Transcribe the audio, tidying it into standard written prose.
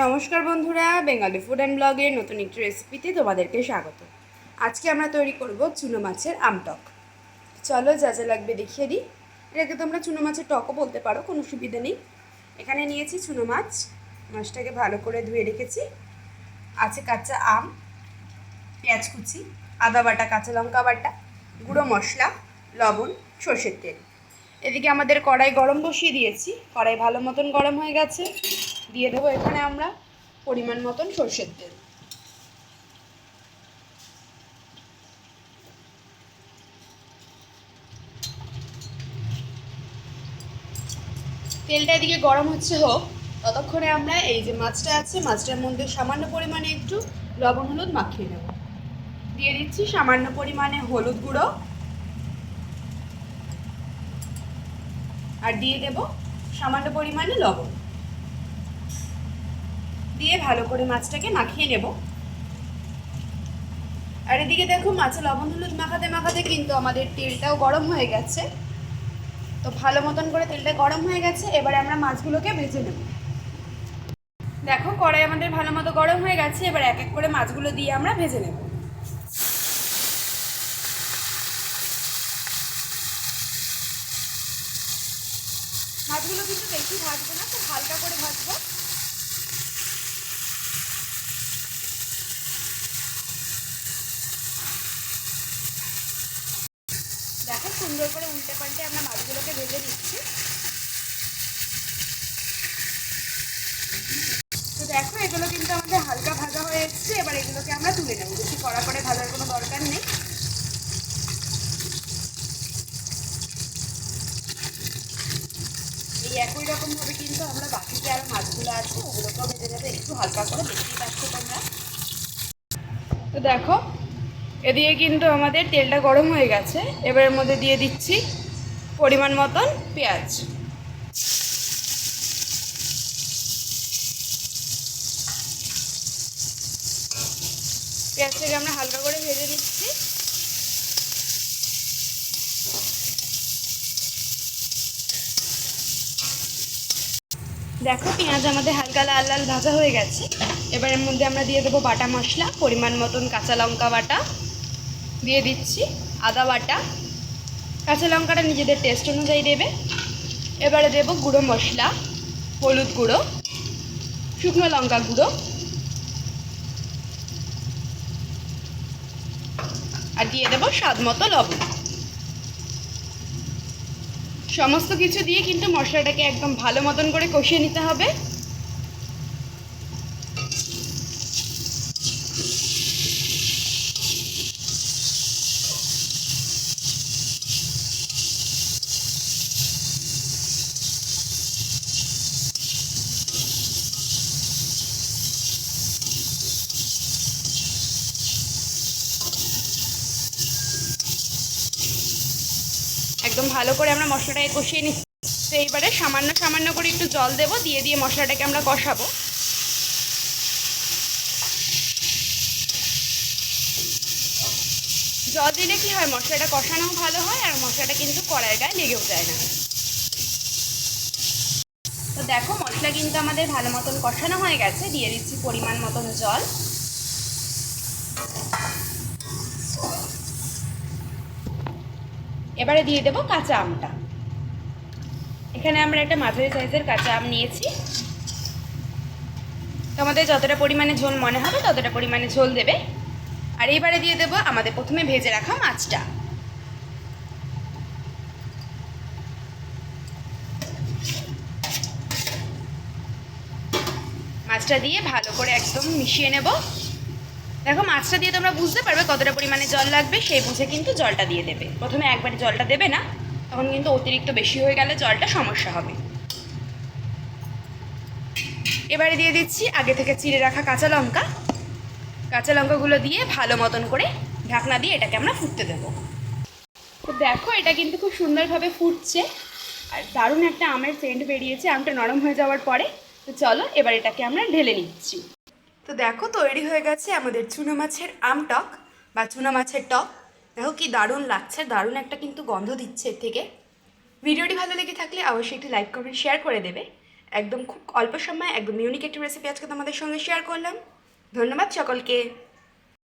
নমস্কার বন্ধুরা, Bengali food and ব্লগের নতুন একটি রেসিপিতে তোমাদেরকে স্বাগত। আজকে আমরা তৈরি করব চুনো মাছের আমটক। চলো যা যা লাগবে দেখিয়ে দিই। এটাকে তোমরা চুনো মাছের টকও বলতে পারো, কোনো সুবিধা নেই। এখানে নিয়েছি চুনো মাছ, মাছটাকে ভালো করে ধুয়ে রেখেছি। আছে কাঁচা আম, পেঁয়াজ কুচি, আদা বাটা, কাঁচা লঙ্কা বাটা, গুঁড়ো মশলা, লবণ, সর্ষের তেল। এদিকে আমাদের কড়াই গরম বসিয়ে দিয়েছি, কড়াই ভালো মতন গরম হয়ে গেছে। দিয়ে দেবো এখানে আমরা পরিমাণ মতন সর্ষের তেল। তেলটা এদিকে গরম হচ্ছে হোক, ততক্ষণে আমরা এই যে মাছটা আছে, মাছটার মধ্যে সামান্য পরিমাণে একটু লবণ হলুদ মাখিয়ে নেব। দিয়ে দিচ্ছি সামান্য পরিমাণে হলুদ গুঁড়ো, আর দিয়ে দেব সামান্য পরিমাণে লবণ। দিয়ে ভালো করে মাছটাকে মাখিয়ে নেব। আর এদিকে দেখো, মাছে লবণ হলুদ মাখাতে মাখাতে কিন্তু আমাদের তেলটাও গরম হয়ে গেছে। তো ভালো মতন করে তেলটা গরম হয়ে গেছে, এবারে আমরা মাছগুলোকে ভেজে নেব। দেখো কড়াই আমাদের ভালো মতো গরম হয়ে গেছে, এবার এক এক করে মাছগুলো দিয়ে আমরা ভেজে নেব। মাছগুলো কিন্তু বেশি ভাজবো না, খুব হালকা করে ভাজবো। দেখো সুন্দর করে উল্টে পাল্টে আমরা মাছগুলোকে ভেজে নিচ্ছি। তো দেখো এগুলো কিন্তু আমাদের হালকা ভাজা হয়ে এসছে, এবার এগুলোকে আমরা তুলে নেব। বেশি কড়া করে ভাজার কোনো দরকার নেই। এই একই রকমভাবে কিন্তু আমরা বাকিতে আরও মাছগুলো আছে ওগুলোকেও ভেজে নেবে, একটু হালকা করে, দেখতেই পাচ্ছ তোমরা। তো দেখো এদিকে কিন্তু আমাদের তেলটা গরম হয়ে গেছে, এবারের মধ্যে দিয়ে দিচ্ছি পরিমাণ মতন পেঁয়াজ। পেঁয়াজটাকে আমরা হালকা করে ভেজে নিচ্ছি। দেখো পেঁয়াজ আমাদের হালকা লাল লাল ভাজা হয়ে গেছে, এবার এর মধ্যে আমরা দিয়ে দেবো বাটা মশলা, পরিমাণ মতন কাঁচা লঙ্কা বাটা দিয়ে দিচ্ছি, আদা বাটা, কাঁচা লঙ্কাটা নিজেদের টেস্ট অনুযায়ী দেবে। এবারে দেবো গুঁড়ো মশলা, হলুদ গুঁড়ো, শুকনো লঙ্কা গুঁড়ো, আর দিয়ে দেবো স্বাদ মতো লবণ। সমস্ত কিছু দিয়ে কিন্তু মশলাটাকে একদম ভালো মতন করে কষিয়ে নিতে হবে। একদম ভালো করে আমরা মশলাটাকে কষিয়ে নিচ্ছি। তো এইবারে সামান্য সামান্য করে একটু জল দেবো, দিয়ে দিয়ে মশলাটাকে আমরা কষাবো। জল দিলে কি হয়, মশলাটা কষানোও ভালো হয়, আর মশলাটা কিন্তু কড়াইয়ের গায়ে লেগেও যায় না। তো দেখো মশলা কিন্তু আমাদের ভালো মতন কষানো হয়ে গেছে, দিয়ে দিচ্ছি পরিমাণ মতন জল। এবারে দিয়ে দেবো কাঁচা আমটা। এখানে আমরা একটা মাঝারি সাইজের কাঁচা আম নিয়েছি। তোমাদের যতটা পরিমাণে ঝোল মনে হবে ততটা পরিমাণে ঝোল দেবে। আর এইবারে দিয়ে দেবো আমাদের প্রথমে ভেজে রাখা মাছটা। মাছটা দিয়ে ভালো করে একদম মিশিয়ে নেব। দেখো মাছটা দিয়ে তোমরা বুঝতে পারবে কতটা পরিমাণে জল লাগবে, সেই বুঝে কিন্তু জলটা দিয়ে দেবে। প্রথমে একবারে জলটা দেবে না, তখন কিন্তু অতিরিক্ত বেশি হয়ে গেলে জলটা সমস্যা হবে। এবারে দিয়ে দিচ্ছি আগে থেকে চিড়ে রাখা কাঁচা লঙ্কা। কাঁচা লঙ্কাগুলো দিয়ে ভালো মতন করে ঢাকনা দিয়ে এটাকে আমরা ফুটতে দেবো। তো দেখো এটা কিন্তু খুব সুন্দরভাবে ফুটছে, আর দারুণ একটা আমের সেন্ট বেরিয়েছে আমটা নরম হয়ে যাওয়ার পরে। তো চলো এবার এটাকে আমরা ঢেলে নিচ্ছি। তো দেখো তৈরি হয়ে গেছে আমাদের চুনো মাছের আমটক বা চুনো মাছের টক। দেখো কি দারুণ লাগছে, দারুণ একটা কিন্তু গন্ধ দিচ্ছে এর থেকে। ভিডিওটি ভালো লেগে থাকলে অবশ্যই একটি লাইক কমেন্ট শেয়ার করে দেবে। একদম খুব অল্প সময় একদম ইউনিক একটি রেসিপি আজকে তোমাদের সঙ্গে শেয়ার করলাম। ধন্যবাদ সকলকে।